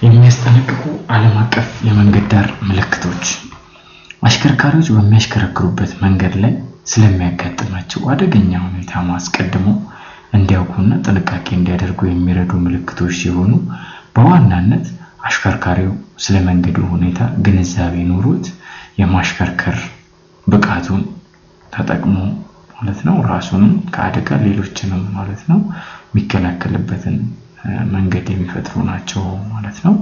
የሚያስጠነቅቁ ዓለም አቀፍ የመንገድ ዳር ምልክቶች አሽከርካሪዎች በሚያሽከረክሩበት መንገድ ላይ ስለሚያጋጥማቸው አደገኛ ሁኔታ ማስቀድሞ እንዲያውቁና ጥንቃቄ እንዲያደርጉ የሚረዱ ምልክቶች ሲሆኑ በዋናነት አሽከርካሪው ስለመንገዱ ሁኔታ ግንዛቤ ኖሮት የማሽከርከር ብቃቱን ተጠቅሞ ማለት ነው ራሱን ከአደጋ ሌሎችንም ማለት ነው የሚከላከልበትን መንገድ የሚፈጥሩ ናቸው ማለት ነው።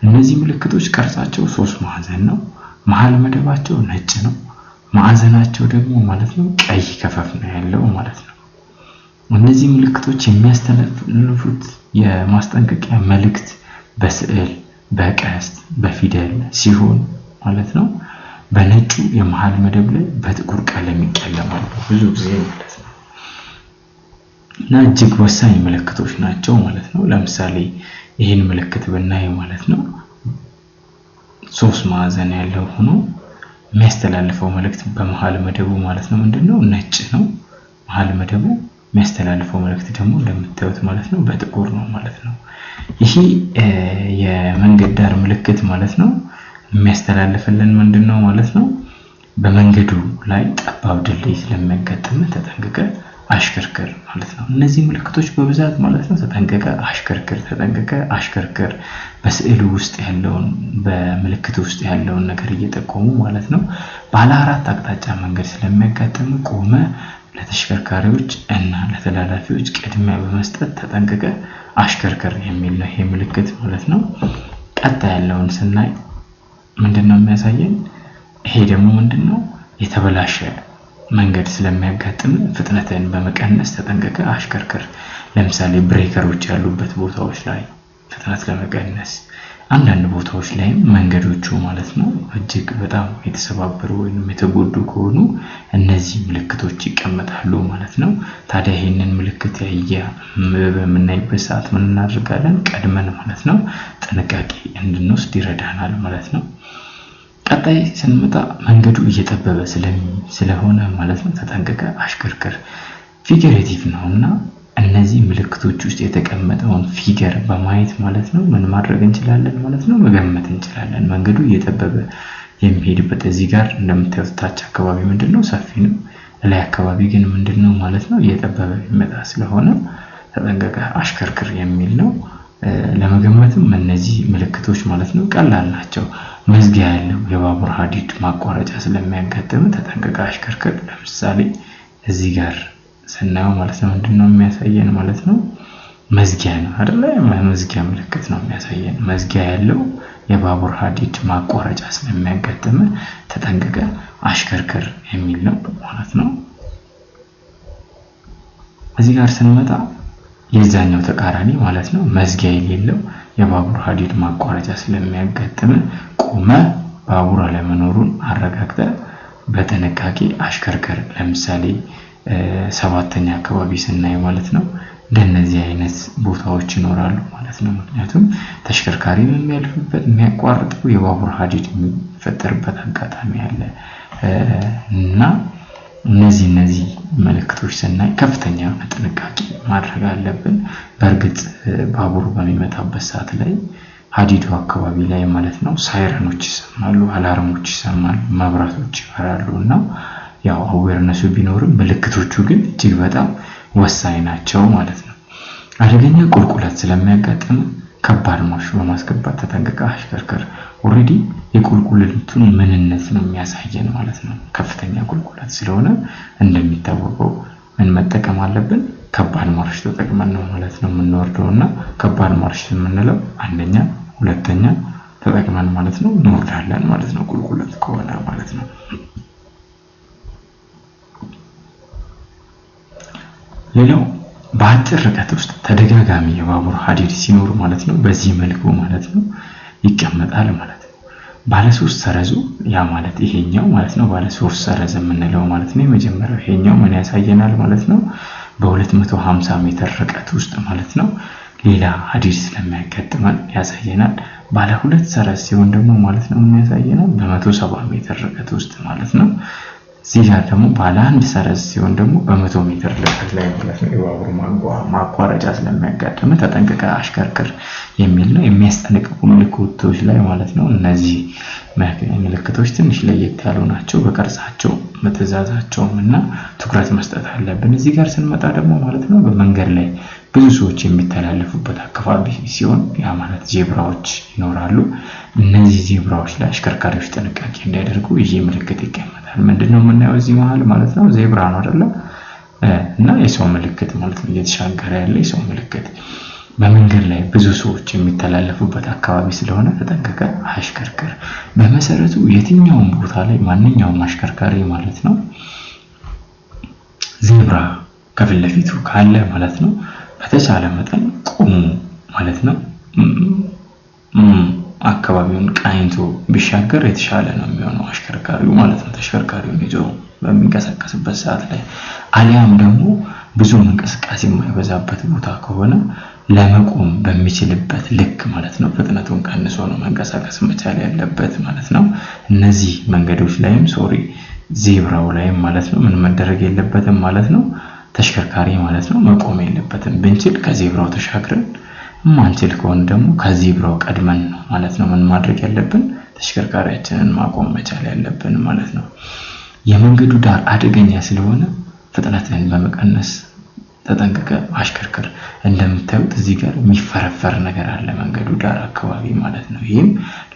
እነዚህ ምልክቶች ቅርጻቸው 3 ማዕዘን ነው። መሃል መደባቸው ነጭ ነው። ማዕዘናቸው ደግሞ ማለት ነው ቀይ ከፈፍ ነው ያለው ማለት ነው። እነዚህ ምልክቶች የሚያስተላልፉት የማስጠንቀቂያ መልእክት በስዕል፣ በቀስት፣ በፊደል ሲሆን ማለት ነው በነጩ የመሃል መደብ ላይ በጥቁር ቀለም ይቀለማሉ ብዙ ጊዜ ማለት ነው። እና እጅግ ወሳኝ ምልክቶች ናቸው ማለት ነው። ለምሳሌ ይሄን ምልክት ብናይ ማለት ነው 3 ማዕዘን ያለው ሆኖ የሚያስተላልፈው መልእክት በመሃል መደቡ ማለት ነው ምንድነው ነጭ ነው። መሃል መደቡ የሚያስተላልፈው መልእክት ደግሞ እንደምታዩት ማለት ነው በጥቁር ነው ማለት ነው። ይሄ የመንገድ ዳር ምልክት ማለት ነው የሚያስተላልፍልን ምንድነው ማለት ነው በመንገዱ ላይ ጠባብ ድልድይ ስለሚያጋጥም ተጠንቅቀ አሽከርክር ማለት ነው። እነዚህ ምልክቶች በብዛት ማለት ነው ተጠንቅቀ አሽከርክር በስዕሉ ውስጥ ያለውን በምልክቱ ውስጥ ያለውን ነገር እየጠቆሙ ማለት ነው ባለ 4 አቅጣጫ መንገድ ስለሚያጋጥም ቆመ ለተሽከርካሪዎች እና ለተላላፊዎች ቅድሚያ በመስጠት ተጠንቅቀ አሽከርክር የሚል ነው ይሄ ምልክት ማለት ነው። ቀጣይ ያለውን ስናይ ምንድነው የሚያሳየን? ይሄ ደግሞ ምንድነው የተበላሸ መንገድ ስለሚያጋጥም ፍጥነትን በመቀነስ ተጠንቅቀ አሽከርክር። ለምሳሌ ብሬከሮች ያሉበት ቦታዎች ላይ ፍጥነት ለመቀነስ አንዳንድ ቦታዎች ላይ መንገዶቹ ማለት ነው እጅግ በጣም የተሰባበሩ ወይንም የተጎዱ ከሆኑ እነዚህ ምልክቶች ይቀመጣሉ ማለት ነው። ታዲያ ይሄንን ምልክት በምናይበት ሰዓት ምን እናደርጋለን? ቀድመን ማለት ነው ጥንቃቄ እንድንወስድ ይረዳናል ማለት ነው። ቀጣይ ስንመጣ መንገዱ እየጠበበ ስለሆነ ማለት ነው ተጠንቅቀ አሽከርክር። ፊገሬቲቭ ነውና እነዚህ ምልክቶች ውስጥ የተቀመጠውን ፊገር በማየት ማለት ነው ምን ማድረግ እንችላለን ማለት ነው መገመት እንችላለን። መንገዱ እየጠበበ የሚሄድበት እዚህ ጋር እንደምታዩት ታች አካባቢ ምንድነው ሰፊ ነው፣ ላይ አካባቢ ግን ምንድነው ማለት ነው እየጠበበ የሚመጣ ስለሆነ ተጠንቅቀ አሽከርክር የሚል ነው። ለመገመትም እነዚህ ምልክቶች ማለት ነው ቀላል ናቸው። መዝጊያ ያለው የባቡር ሀዲድ ማቋረጫ ስለሚያጋጥም ተጠንቅቀ አሽከርክር። ለምሳሌ እዚህ ጋር ስናየው ማለት ነው ምንድነው የሚያሳየን ማለት ነው መዝጊያ ነው አይደል? መዝጊያ ምልክት ነው የሚያሳየን። መዝጊያ ያለው የባቡር ሀዲድ ማቋረጫ ስለሚያጋጥም ተጠንቅቀ አሽከርክር የሚል ነው ማለት ነው። እዚህ ጋር ስንመጣ የዛኛው ተቃራኒ ማለት ነው መዝጊያ የሌለው የባቡር ሀዲድ ማቋረጫ ስለሚያጋጥም ቆመ ባቡር አለመኖሩን አረጋግጠ በጥንቃቄ አሽከርክር። ለምሳሌ 7ኛ አካባቢ ስናይ ማለት ነው እንደነዚህ አይነት ቦታዎች ይኖራሉ ማለት ነው። ምክንያቱም ተሽከርካሪ የሚያልፍበት የሚያቋርጠው የባቡር ሀዲድ የሚፈጠርበት አጋጣሚ አለ እና እነዚህ ምልክቶች ስናይ ከፍተኛ ጥንቃቄ ማድረግ አለብን። በእርግጥ ባቡሩ በሚመጣበት ሰዓት ላይ ሀዲዱ አካባቢ ላይ ማለት ነው ሳይረኖች ይሰማሉ፣ አላርሞች ይሰማሉ፣ መብራቶች ይበራሉና ያው አዌርነሱ ቢኖርም ምልክቶቹ ግን እጅግ በጣም ወሳኝ ናቸው ማለት ነው። አደገኛ ቁልቁለት ስለሚያጋጥም ከባድ ማርሽ በማስገባት ተጠንቅቀ አሽከርክር። ኦሬዲ የቁልቁለቱን ምንነት ነው የሚያሳየን ማለት ነው። ከፍተኛ ቁልቁለት ስለሆነ እንደሚታወቀው ምን መጠቀም አለብን? ከባድ ማርሽ ተጠቅመን ነው ማለት ነው የምንወርደውና ከባድ ማርሽ የምንለው አንደኛ ሁለተኛ ተጠቅመን ማለት ነው እንወርዳለን ማለት ነው ቁልቁለት ከሆነ ማለት ነው። ሌላው በአጭር ርቀት ውስጥ ተደጋጋሚ የባቡር ሀዲድ ሲኖር ማለት ነው በዚህ መልኩ ማለት ነው ይቀመጣል ማለት ነው። ባለ 3 ሰረዙ ያ ማለት ይሄኛው ማለት ነው ባለ 3 ሰረዝ የምንለው ማለት ነው የመጀመሪያው ይሄኛው ምን ያሳየናል ማለት ነው በ250 ሜትር ርቀት ውስጥ ማለት ነው ሌላ ሀዲድ ስለሚያጋጥመን ያሳየናል። ባለ 2 ሰረዝ ሲሆን ደግሞ ማለት ነው ምን ያሳየናል በ170 ሜትር ርቀት ውስጥ ማለት ነው እዚህ ጋር ደግሞ ባለ አንድ ሰረዝ ሲሆን ደግሞ በ100 ሜትር ርቀት ላይ ማለት ነው የባቡር ማቋረጫ ስለሚያጋጥም ተጠንቅቀ አሽከርክር የሚል ነው። የሚያስጠነቅቁ ምልክቶች ላይ ማለት ነው እነዚህ ምልክቶች ትንሽ ለየት ያሉ ናቸው በቅርጻቸው በትዕዛዛቸውም እና ትኩረት መስጠት አለብን። እዚህ ጋር ስንመጣ ደግሞ ማለት ነው በመንገድ ላይ ብዙ ሰዎች የሚተላለፉበት አካባቢ ሲሆን ያ ማለት ዜብራዎች ይኖራሉ። እነዚህ ዜብራዎች ላይ አሽከርካሪዎች ጥንቃቄ እንዲያደርጉ ይሄ ምልክት ይቀመጣል። ምንድነው የምናየው እዚህ መሃል ማለት ነው ዜብራ ነው አይደለ? እና የሰው ምልክት ማለት ነው እየተሻገረ ያለ የሰው ምልክት በመንገድ ላይ ብዙ ሰዎች የሚተላለፉበት አካባቢ ስለሆነ ተጠንቅቀ አሽከርክር። በመሰረቱ የትኛውም ቦታ ላይ ማንኛውም አሽከርካሪ ማለት ነው ዜብራ ከፊት ለፊቱ ካለ ማለት ነው በተቻለ መጠን ቆሙ ማለት ነው አካባቢውን ቃኝቶ ቢሻገር የተሻለ ነው የሚሆነው አሽከርካሪው ማለት ነው ተሽከርካሪውን ይዞ በሚንቀሳቀስበት ሰዓት ላይ። አሊያም ደግሞ ብዙ እንቅስቃሴ የማይበዛበት ቦታ ከሆነ ለመቆም በሚችልበት ልክ ማለት ነው ፍጥነቱን ቀንሶ ነው መንቀሳቀስ መቻል ያለበት ማለት ነው። እነዚህ መንገዶች ላይም ዜብራው ላይም ማለት ነው ምን መደረግ የለበትም ማለት ነው ተሽከርካሪ ማለት ነው መቆም የለበትም። ብንችል ከዜብራው ተሻግረን ማንችል ከሆነ ደግሞ ከዜብራው ቀድመን ነው ማለት ነው ምን ማድረግ ያለብን ተሽከርካሪያችንን ማቆም መቻል ያለብን ማለት ነው። የመንገዱ ዳር አደገኛ ስለሆነ ፍጥነትን በመቀነስ ተጠንቅቀ አሽከርክር። እንደምታዩት እዚህ ጋር የሚፈረፈር ነገር አለ መንገዱ ዳር አካባቢ ማለት ነው። ይህም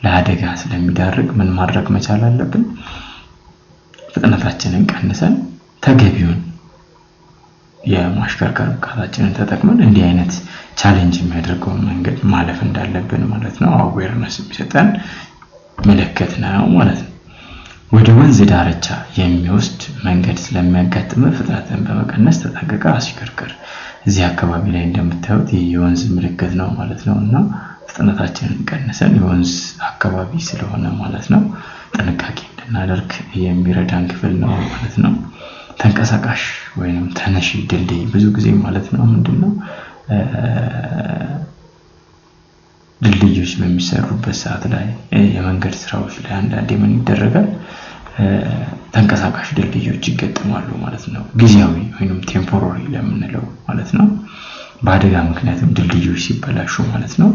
ለአደጋ ስለሚዳርግ ምን ማድረግ መቻል አለብን ፍጥነታችንን ቀንሰን ተገቢውን የማሽከርከር ብቃታችንን ተጠቅመን እንዲህ አይነት ቻሌንጅ የሚያደርገውን መንገድ ማለፍ እንዳለብን ማለት ነው አዌርነስ የሚሰጠን ምልክት ነው ማለት ነው። ወደ ወንዝ ዳርቻ የሚወስድ መንገድ ስለሚያጋጥም ፍጥነትን በመቀነስ ተጠንቅቀ አሽከርክር። እዚህ አካባቢ ላይ እንደምታዩት የወንዝ ምልክት ነው ማለት ነው እና ፍጥነታችንን ቀንሰን የወንዝ አካባቢ ስለሆነ ማለት ነው ጥንቃቄ እንድናደርግ የሚረዳን ክፍል ነው ማለት ነው። ተንቀሳቃሽ ወይንም ተነሺ ድልድይ ብዙ ጊዜ ማለት ነው ምንድነው ድልድዮች በሚሰሩበት ሰዓት ላይ የመንገድ ስራዎች ላይ አንዳንዴ ምን ይደረጋል ተንቀሳቃሽ ድልድዮች ይገጠማሉ ማለት ነው። ጊዜያዊ ወይንም ቴምፖራሪ ለምንለው ማለት ነው። በአደጋ ምክንያትም ድልድዮች ሲበላሹ ማለት ነው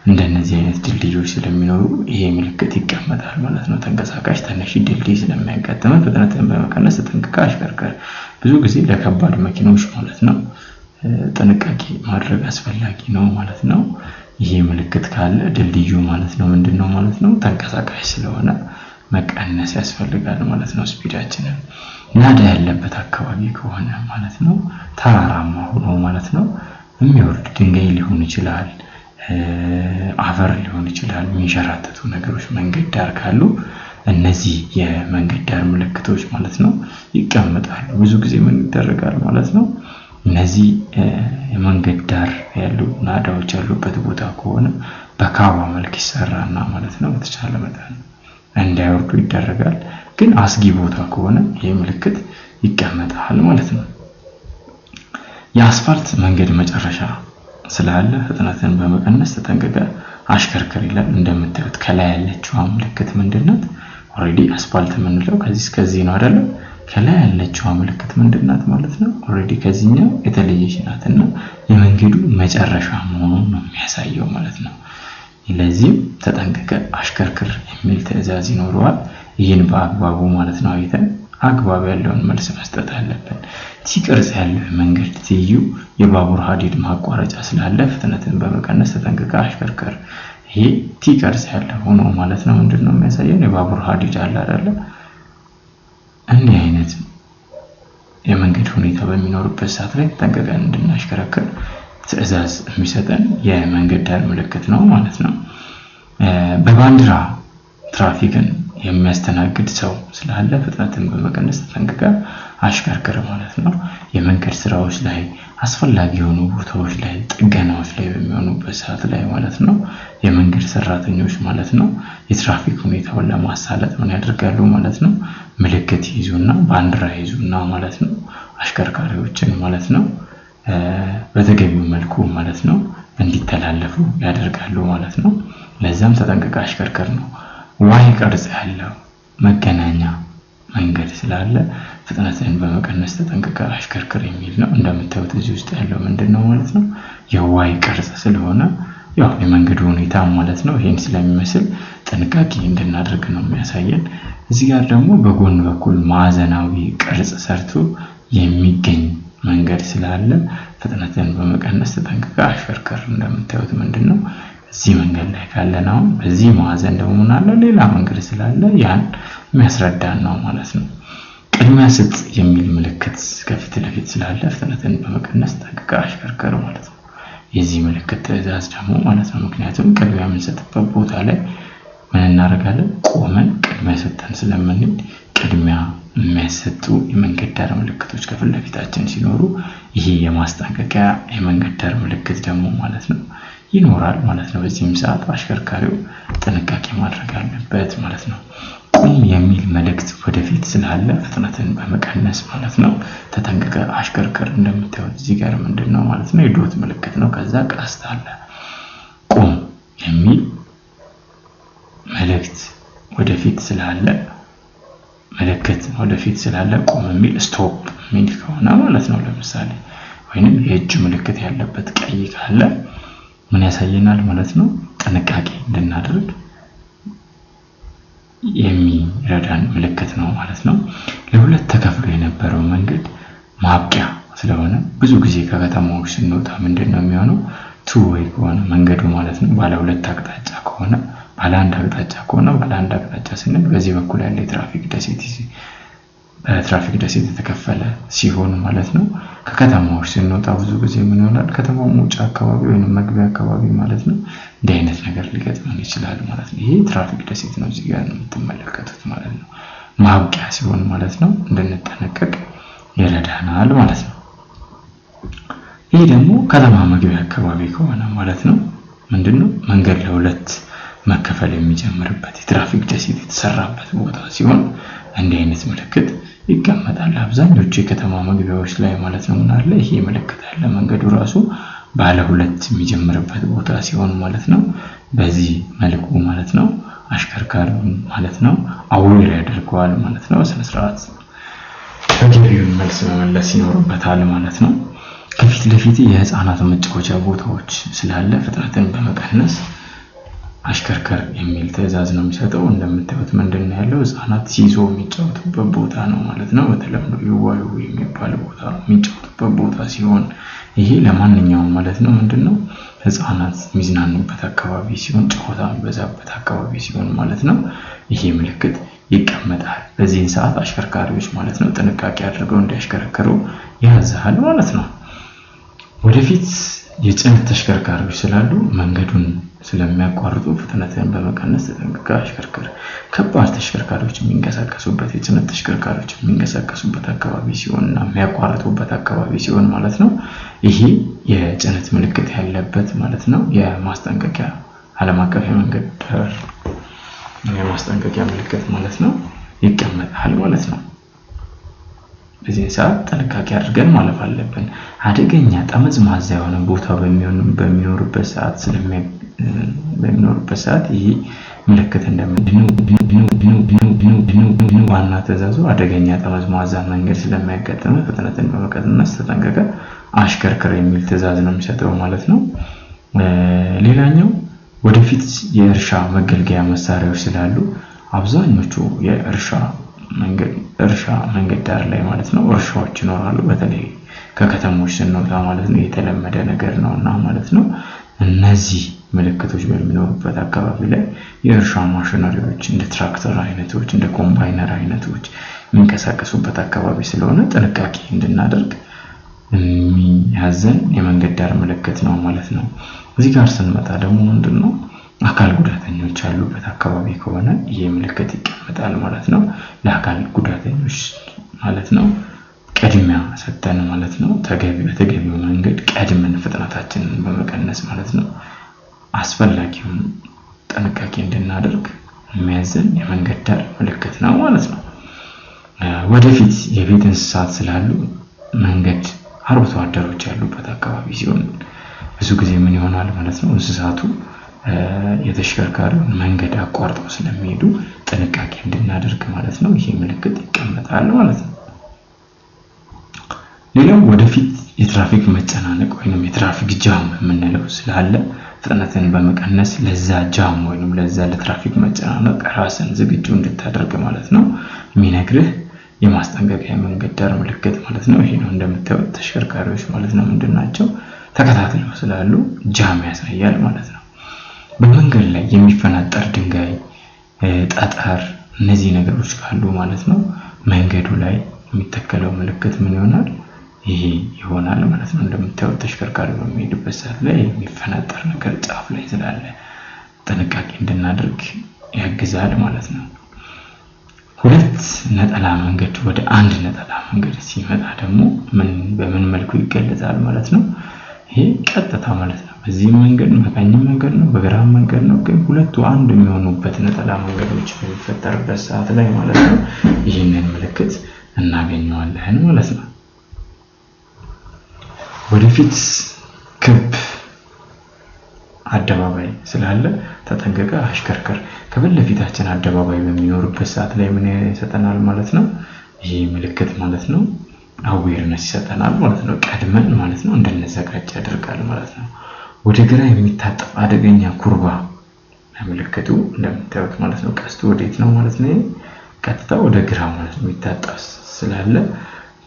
እንደነዚህ አይነት ድልድዮች ስለሚኖሩ ይሄ ምልክት ይቀመጣል ማለት ነው። ተንቀሳቃሽ ተነሺ ድልድይ ስለሚያጋጥመን ፍጥነትን በመቀነስ ተጠንቅቀ አሽከርክር። ብዙ ጊዜ ለከባድ መኪኖች ማለት ነው ጥንቃቄ ማድረግ አስፈላጊ ነው ማለት ነው። ይሄ ምልክት ካለ ድልድዩ ማለት ነው ምንድነው ማለት ነው ተንቀሳቃሽ ስለሆነ መቀነስ ያስፈልጋል ማለት ነው ስፒዳችንን። ናዳ ያለበት አካባቢ ከሆነ ማለት ነው ተራራማ ሆኖ ማለት ነው የሚወርድ ድንጋይ ሊሆን ይችላል አፈር ሊሆን ይችላል የሚንሸራተቱ ነገሮች መንገድ ዳር ካሉ እነዚህ የመንገድ ዳር ምልክቶች ማለት ነው ይቀመጣሉ። ብዙ ጊዜ ምን ይደረጋል ማለት ነው እነዚህ የመንገድ ዳር ያሉ ናዳዎች ያሉበት ቦታ ከሆነ በካባ መልክ ይሰራና ማለት ነው በተቻለ መጠን እንዳይወርዱ ይደረጋል። ግን አስጊ ቦታ ከሆነ ይሄ ምልክት ይቀመጣል ማለት ነው። የአስፋልት መንገድ መጨረሻ ስላለ ፍጥነትን በመቀነስ ተጠንቅቀ አሽከርክር ይላል። እንደምታዩት ከላይ ያለችው ምልክት ምንድነው ኦሬዲ አስፋልት የምንለው ከዚህ እስከዚህ ነው አይደል? ከላይ ያለችው ምልክት ምንድናት ማለት ነው ኦሬዲ ከዚህኛው የተለየች ናትና የመንገዱ መጨረሻ መሆኑን ነው የሚያሳየው ማለት ነው። ስለዚህ ተጠንቅቀ አሽከርክር የሚል ትዕዛዝ ይኖረዋል። ይህን በአግባቡ ማለት ነው አይተን አግባብ ያለውን መልስ መስጠት አለብን። ሲቀርጽ ያለው መንገድ ትይዩ የባቡር ሀዲድ ማቋረጫ ስላለ ፍጥነትን በመቀነስ ተጠንቅቀ አሽከርክር። ይሄ ሲቀርጽ ያለው ሆኖ ማለት ነው ምንድነው የሚያሳየው የባቡር ሀዲድ አለ አይደል? እንዲህ አይነት የመንገድ ሁኔታ በሚኖርበት ሰዓት ላይ ተጠንቅቀን እንድናሽከረክር ትዕዛዝ የሚሰጠን የመንገድ ዳር ምልክት ነው ማለት ነው። በባንዲራ ትራፊክን የሚያስተናግድ ሰው ስላለ ፍጥነትን በመቀነስ ተጠንቅቀ አሽከርክር ማለት ነው። የመንገድ ስራዎች ላይ አስፈላጊ የሆኑ ቦታዎች ላይ ጥገናዎች ላይ በሚሆኑበት ሰዓት ላይ ማለት ነው የመንገድ ሰራተኞች ማለት ነው የትራፊክ ሁኔታውን ለማሳለጥ ምን ያደርጋሉ ማለት ነው ምልክት ይዙና ባንዲራ ይዙና ማለት ነው አሽከርካሪዎችን ማለት ነው በተገቢው መልኩ ማለት ነው እንዲተላለፉ ያደርጋሉ ማለት ነው። ለዛም ተጠንቅቀ አሽከርክር ነው። ዋይ ቅርጽ ያለው መገናኛ መንገድ ስላለ ፍጥነትን በመቀነስ ተጠንቅቀህ አሽከርክር የሚል ነው። እንደምታዩት እዚህ ውስጥ ያለው ምንድነው ማለት ነው የዋይ ቅርጽ ስለሆነ ያው የመንገዱ ሁኔታ ማለት ነው ይሄን ስለሚመስል ጥንቃቄ እንድናደርግ ነው የሚያሳየን። እዚህ ጋር ደግሞ በጎን በኩል ማዕዘናዊ ቅርጽ ሰርቶ የሚገኝ መንገድ ስላለ ፍጥነትን በመቀነስ ተጠንቅቀህ አሽከርክር። እንደምታዩት ምንድነው እዚህ መንገድ ላይ ካለን አሁን በዚህ ማዕዘን ደግሞ አለ ሌላ መንገድ ስላለ ያን የሚያስረዳን ነው ማለት ነው። ቅድሚያ ስጥ የሚል ምልክት ከፊት ለፊት ስላለ ፍጥነትን በመቀነስ ተጠንቅቀህ አሽከርክር ማለት ነው። የዚህ ምልክት ትዕዛዝ ደግሞ ማለት ነው ምክንያቱም ቅድሚያ የምንሰጥበት ቦታ ላይ ምን እናደርጋለን ቆመን ቅድሚያ ሰጥተን ስለምንሄድ ቅድሚያ የሚያሰጡ የመንገድ ዳር ምልክቶች ከፊት ለፊታችን ሲኖሩ ይሄ የማስጠንቀቂያ የመንገድ ዳር ምልክት ደግሞ ማለት ነው ይኖራል ማለት ነው። በዚህም ሰዓት አሽከርካሪው ጥንቃቄ ማድረግ አለበት ማለት ነው። ቁም የሚል መልእክት ወደፊት ስላለ ፍጥነትን በመቀነስ ማለት ነው ተጠንቅቀህ አሽከርክር። እንደምታዩት እዚህ ጋር ምንድነው ማለት ነው የዶት ምልክት ነው ከዛ ቀስት አለ። ቁም የሚል መልእክት ወደፊት ስላለ ምልክት ወደፊት ስላለ ቁም የሚል ስቶፕ የሚል ከሆነ ማለት ነው ለምሳሌ ወይንም የእጅ ምልክት ያለበት ቀይ ካለ ምን ያሳየናል ማለት ነው ጥንቃቄ እንድናደርግ የሚረዳን ምልክት ነው ማለት ነው። ለሁለት ተከፍሎ የነበረው መንገድ ማብቂያ ስለሆነ ብዙ ጊዜ ከከተማዎች ስንወጣ ምንድነው የሚሆነው ቱ ዌይ ከሆነ መንገዱ ማለት ነው ባለ ሁለት አቅጣጫ ከሆነ ባለ አንድ አቅጣጫ ከሆነ ባለ አንድ አቅጣጫ ስንል በዚህ በኩል ያለ ትራፊክ ደሴት የተከፈለ ሲሆን ማለት ነው። ከከተማዎች ስንወጣ ብዙ ጊዜ ምን ይሆናል ከተማው መውጫ አካባቢ ወይንም መግቢያ አካባቢ ማለት ነው እንዲህ አይነት ነገር ሊገጥመን ይችላል ማለት ነው። ይሄ ትራፊክ ደሴት ነው እዚህ ጋር የምትመለከቱት ማለት ነው። ማብቂያ ሲሆን ማለት ነው እንድንጠነቀቅ ይረዳናል ማለት ነው። ይሄ ደግሞ ከተማ መግቢያ አካባቢ ከሆነ ማለት ነው ምንድነው መንገድ ለሁለት መከፈል የሚጀምርበት የትራፊክ ደሴት የተሰራበት ቦታ ሲሆን እንዲህ አይነት ምልክት ይቀመጣል አብዛኞቹ የከተማ መግቢያዎች ላይ ማለት ነው። ምን አለ ይሄ ምልክት አለ መንገዱ ራሱ ባለ ሁለት የሚጀምርበት ቦታ ሲሆን ማለት ነው። በዚህ መልኩ ማለት ነው አሽከርካሪው ማለት ነው አዌር ያደርገዋል ማለት ነው። በስነ ስርዓት ተገቢውን መልስ መመለስ ይኖርበታል ማለት ነው። ከፊት ለፊት የህፃናት መጫወቻ ቦታዎች ስላለ ፍጥነትን በመቀነስ አሽከርካሪ የሚል ትዕዛዝ ነው የሚሰጠው። እንደምታዩት ምንድነው ያለው ህፃናት ሲዞ የሚጫወቱበት ቦታ ነው ማለት ነው። በተለምዶ ይዋዩ የሚባለው ቦታ የሚጫወቱበት ቦታ ሲሆን ይሄ ለማንኛውም ማለት ነው ምንድነው ህፃናት የሚዝናኑበት አካባቢ ሲሆን ጨዋታ የሚበዛበት አካባቢ ሲሆን ማለት ነው ይሄ ምልክት ይቀመጣል። በዚህን ሰዓት አሽከርካሪዎች ማለት ነው ጥንቃቄ አድርገው እንዲያሽከረክሩ ያዛል ማለት ነው። ወደፊት የጭነት ተሽከርካሪዎች ስላሉ መንገዱን ስለሚያቋርጡ ፍጥነትን በመቀነስ ተጠንቅቀህ አሽከርክር። ከባድ ተሽከርካሪዎች የሚንቀሳቀሱበት የጭነት ተሽከርካሪዎች የሚንቀሳቀሱበት አካባቢ ሲሆንና የሚያቋርጡበት አካባቢ ሲሆን ማለት ነው ይሄ የጭነት ምልክት ያለበት ማለት ነው የማስጠንቀቂያ ዓለም አቀፍ የመንገድ ዳር የማስጠንቀቂያ ምልክት ማለት ነው ይቀመጣል ማለት ነው። በዚህ ሰዓት ጥንቃቄ አድርገን ማለፍ አለብን። አደገኛ ጠመዝማዛ የሆነ ቦታ በሚኖርበት ሰዓት ይሄ ምልክት እንደምንድነው ዋና ትዕዛዙ አደገኛ ጠመዝማዛ መንገድ ስለሚያጋጥም ፍጥነትን በመቀነስ ተጠንቅቀህ አሽከርክር የሚል ትዕዛዝ ነው የሚሰጠው ማለት ነው። ሌላኛው ወደፊት የእርሻ መገልገያ መሳሪያዎች ስላሉ አብዛኞቹ የእርሻ መንገድ ዳር ላይ ማለት ነው እርሻዎች ይኖራሉ። በተለይ ከከተሞች ስንወጣ ማለት ነው የተለመደ ነገር ነውና ማለት ነው እነዚህ ምልክቶች በሚኖሩበት አካባቢ ላይ የእርሻ ማሽነሪዎች እንደ ትራክተር አይነቶች እንደ ኮምባይነር አይነቶች የሚንቀሳቀሱበት አካባቢ ስለሆነ ጥንቃቄ እንድናደርግ የሚያዘን የመንገድ ዳር ምልክት ነው ማለት ነው። እዚህ ጋር ስንመጣ ደግሞ ምንድነው አካል ጉዳተኞች ያሉበት አካባቢ ከሆነ ይሄ ምልክት ይቀመጣል ማለት ነው። ለአካል ጉዳተኞች ማለት ነው ቅድሚያ ሰጠን ማለት ነው በተገቢው መንገድ ቀድመን ፍጥነታችንን በመቀነስ ማለት ነው አስፈላጊውን ጥንቃቄ እንድናደርግ የሚያዘን የመንገድ ዳር ምልክት ነው ማለት ነው። ወደፊት የቤት እንስሳት ስላሉ መንገድ አርብቶ አደሮች ያሉበት አካባቢ ሲሆን ብዙ ጊዜ ምን ይሆናል ማለት ነው እንስሳቱ የተሽከርካሪውን መንገድ አቋርጠው ስለሚሄዱ ጥንቃቄ እንድናደርግ ማለት ነው ይሄ ምልክት ይቀመጣል ማለት ነው። ሌላው ወደፊት የትራፊክ መጨናነቅ ወይንም የትራፊክ ጃም የምንለው ስላለ ፍጥነትን በመቀነስ ለዛ ጃም ወይንም ለዛ ለትራፊክ መጨናነቅ ራስን ዝግጁ እንድታደርግ ማለት ነው የሚነግርህ የማስጠንቀቂያ መንገድ ዳር ምልክት ማለት ነው። ይሄ ነው እንደምታዩት ተሽከርካሪዎች ማለት ነው ምንድናቸው ተከታትለው ስላሉ ጃም ያሳያል ማለት ነው። በመንገድ ላይ የሚፈናጠር ድንጋይ፣ ጠጠር እነዚህ ነገሮች ካሉ ማለት ነው መንገዱ ላይ የሚተከለው ምልክት ምን ይሆናል? ይሄ ይሆናል ማለት ነው። እንደምታዩት ተሽከርካሪው በሚሄድበት ሰዓት ላይ የሚፈናጠር ነገር ጫፍ ላይ ስላለ ጥንቃቄ እንድናደርግ ያግዛል ማለት ነው። ሁለት ነጠላ መንገድ ወደ አንድ ነጠላ መንገድ ሲመጣ ደግሞ በምን መልኩ ይገለጻል ማለት ነው? ይሄ ቀጥታ ማለት ነው በዚህ መንገድ በቀኝም መንገድ ነው በግራም መንገድ ነው፣ ግን ሁለቱ አንድ የሚሆኑበት ነጠላ መንገዶች በሚፈጠርበት ሰዓት ላይ ማለት ነው ይህንን ምልክት እናገኘዋለን ማለት ነው። ወደፊት ክብ አደባባይ ስላለ ተጠንቀቀ አሽከርክር። ከፊት ለፊታችን አደባባይ በሚኖርበት ሰዓት ላይ ምን ይሰጠናል ማለት ነው? ይሄ ምልክት ማለት ነው አዌርነስ ይሰጠናል ማለት ነው። ቀድመን ማለት ነው እንድንዘጋጅ ያደርጋል ማለት ነው። ወደ ግራ የሚታጠፍ አደገኛ ኩርባ ምልክቱ እንደምታዩት ማለት ነው ቀስቱ ወዴት ነው ማለት ነው? ቀጥታ ወደ ግራ ማለት ነው የሚታጠፍ ስላለ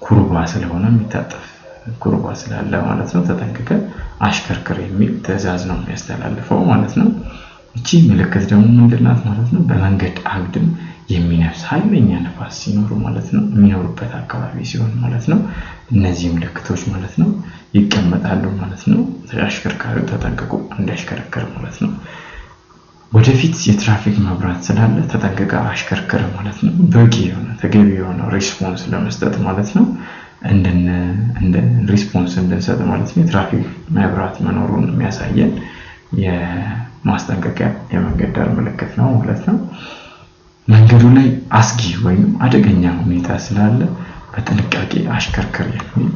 ኩርባ ስለሆነ የሚታጠፍ ኩርባ ስላለ ማለት ነው ተጠንቀቀ አሽከርክር የሚል ትዕዛዝ ነው የሚያስተላልፈው ማለት ነው። እቺ ምልክት ደግሞ ምንድናት ማለት ነው? በመንገድ አግድም የሚነፍስ ኃይለኛ ነፋስ ሲኖር ማለት ነው የሚኖርበት አካባቢ ሲሆን ማለት ነው እነዚህ ምልክቶች ማለት ነው ይቀመጣሉ ማለት ነው። አሽከርካሪው ተጠንቀቁ እንዲያሽከረክር ማለት ነው። ወደፊት የትራፊክ መብራት ስላለ ተጠንቀቀ አሽከርክር ማለት ነው። በቂ የሆነ ተገቢ የሆነ ሪስፖንስ ለመስጠት ማለት ነው እንደ ሪስፖንስ እንድንሰጥ ማለት ነው የትራፊክ መብራት መኖሩን የሚያሳየን የማስጠንቀቂያ የመንገድ ዳር ምልክት ነው ማለት ነው። መንገዱ ላይ አስጊ ወይም አደገኛ ሁኔታ ስላለ በጥንቃቄ አሽከርክር የሚል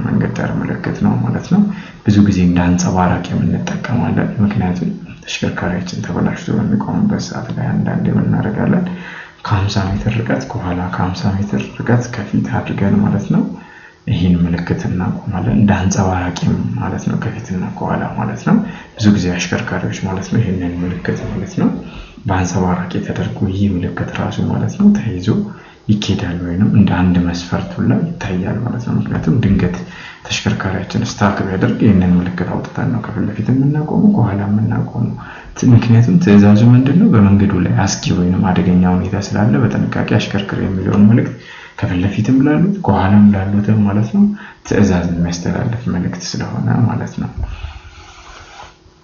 መንገድ ዳር ምልክት ነው ማለት ነው። ብዙ ጊዜ እንደ አንጸባራቂ የምንጠቀማለን፣ ምክንያቱም ተሽከርካሪያችን ተበላሽቶ በሚቆምበት ሰዓት ላይ አንዳንዴ እናደርጋለን ከ50 ሜትር ርቀት ከኋላ ከ50 ሜትር ርቀት ከፊት አድርገን ማለት ነው ይህን ምልክት እናቆማለን። እንደ አንጸባራቂ ማለት ነው ከፊትና ከኋላ ማለት ነው። ብዙ ጊዜ አሽከርካሪዎች ማለት ነው ይህንን ምልክት ማለት ነው በአንጸባራቂ ተደርጎ ይህ ምልክት ራሱ ማለት ነው ተይዞ ይኬዳል ወይንም እንደ አንድ መስፈርት ሁላ ይታያል ማለት ነው። ምክንያቱም ድንገት ተሽከርካሪያችን ስታክ ቢያደርግ ይህንን ምልክት አውጥተን ነው ከፊት ለፊት የምናቆመው ከኋላ የምናቆመው። ምክንያቱም ትዕዛዙ ምንድነው? በመንገዱ ላይ አስጊ ወይንም አደገኛ ሁኔታ ስላለ በጥንቃቄ አሽከርክር የሚለውን መልእክት ከፊት ለፊትም ላሉት ከኋላም ላሉት ማለት ነው ትዕዛዝ የሚያስተላልፍ መልእክት ስለሆነ ማለት ነው።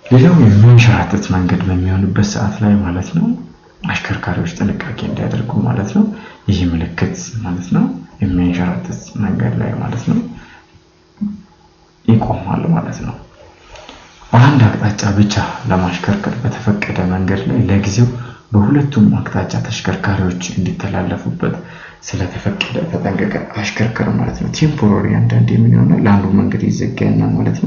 ሌላው የሚንሸራተት መንገድ በሚሆንበት ሰዓት ላይ ማለት ነው አሽከርካሪዎች ጥንቃቄ እንዲያደርጉ ማለት ነው ይህ ምልክት ማለት ነው የሚንሸራተት መንገድ ላይ ማለት ነው ይቆማል ማለት ነው። በአንድ አቅጣጫ ብቻ ለማሽከርከር በተፈቀደ መንገድ ላይ ለጊዜው በሁለቱም አቅጣጫ ተሽከርካሪዎች እንዲተላለፉበት ስለተፈቀደ ተጠንቀቀ አሽከርከር ማለት ነው። ቴምፖራሪ አንዳንዴ ምን ይሆናል ለአንዱ መንገድ ይዘጋና ማለት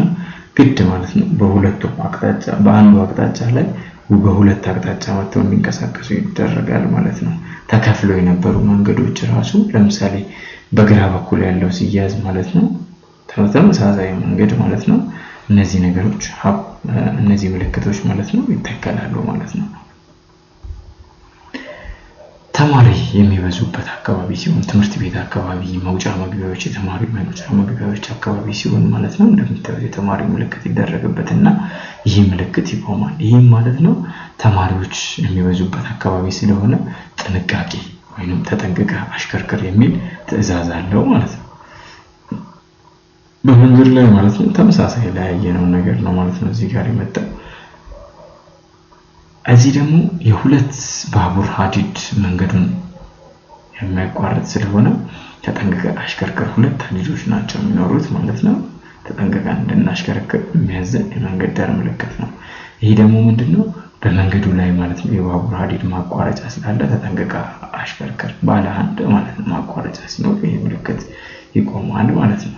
ነው ግድ ማለት ነው በሁለቱም አቅጣጫ በአንዱ አቅጣጫ ላይ በሁለት አቅጣጫ ወጥተው እንዲንቀሳቀሱ ይደረጋል ማለት ነው። ተከፍለው የነበሩ መንገዶች ራሱ ለምሳሌ በግራ በኩል ያለው ሲያዝ ማለት ነው ተመሳሳይ መንገድ ማለት ነው እነዚህ ነገሮች እነዚህ ምልክቶች ማለት ነው ይተከላሉ ማለት ነው። ተማሪ የሚበዙበት አካባቢ ሲሆን ትምህርት ቤት አካባቢ መውጫ መግቢያዎች የተማሪ መውጫ መግቢያዎች አካባቢ ሲሆን ማለት ነው እንደምታዩት የተማሪ ምልክት ይደረግበትና ይህ ምልክት ይቆማል። ይህም ማለት ነው ተማሪዎች የሚበዙበት አካባቢ ስለሆነ ጥንቃቄ ወይንም ተጠንቀቀ አሽከርክር የሚል ትዕዛዝ አለው ማለት ነው። በመንገድ ላይ ማለት ነው ተመሳሳይ ላይ ያየነው ነገር ነው ማለት ነው እዚህ ጋር የመጣው። እዚህ ደግሞ የሁለት ባቡር ሀዲድ መንገዱን የሚያቋርጥ ስለሆነ ተጠንቀቀ አሽከርክር ሁለት ሀዲዶች ናቸው የሚኖሩት ማለት ነው። ተጠንቀቀ እንድናሽከረክር የሚያዘን የመንገድ ዳር ምልክት ነው። ይሄ ደግሞ ምንድነው በመንገዱ ላይ ማለት ነው የባቡር ሀዲድ ማቋረጫ ስላለ ተጠንቀቀ አሽከርክር ባለ አንድ ማለት ነው ማቋረጫ ሲኖር ይሄ ምልክት ይቆማል ማለት ነው።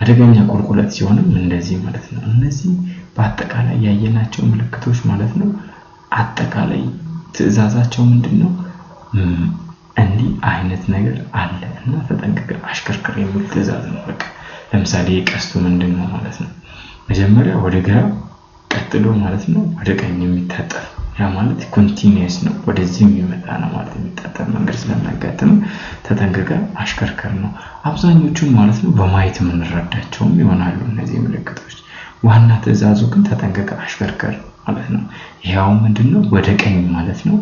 አደገኛ ቁልቁለት ሲሆንም እንደዚህ ማለት ነው። እነዚህ በአጠቃላይ ያየናቸው ምልክቶች ማለት ነው አጠቃላይ ትዕዛዛቸው ምንድነው? እንዲህ አይነት ነገር አለ እና ተጠንቅቀህ አሽከርክር የሚል ትዕዛዝ ነው። በቃ ለምሳሌ ቀስቱ ምንድነው ማለት ነው መጀመሪያ ወደ ግራ ቀጥሎ ማለት ነው ወደ ቀኝ የሚታጠፍ ያ ማለት ኮንቲኒየስ ነው ወደዚህ የሚመጣ ነው ማለት የሚታጠፍ መንገድ ስለሚያጋጥም ተጠንቅቀህ አሽከርክር ነው። አብዛኞቹን ማለት ነው በማየት የምንረዳቸውም ይሆናሉ እነዚህ ምልክቶች። ዋና ትዕዛዙ ግን ተጠንቅቀህ አሽከርክር ማለት ነው። ይሄው ምንድነው ወደ ቀኝ ማለት ነው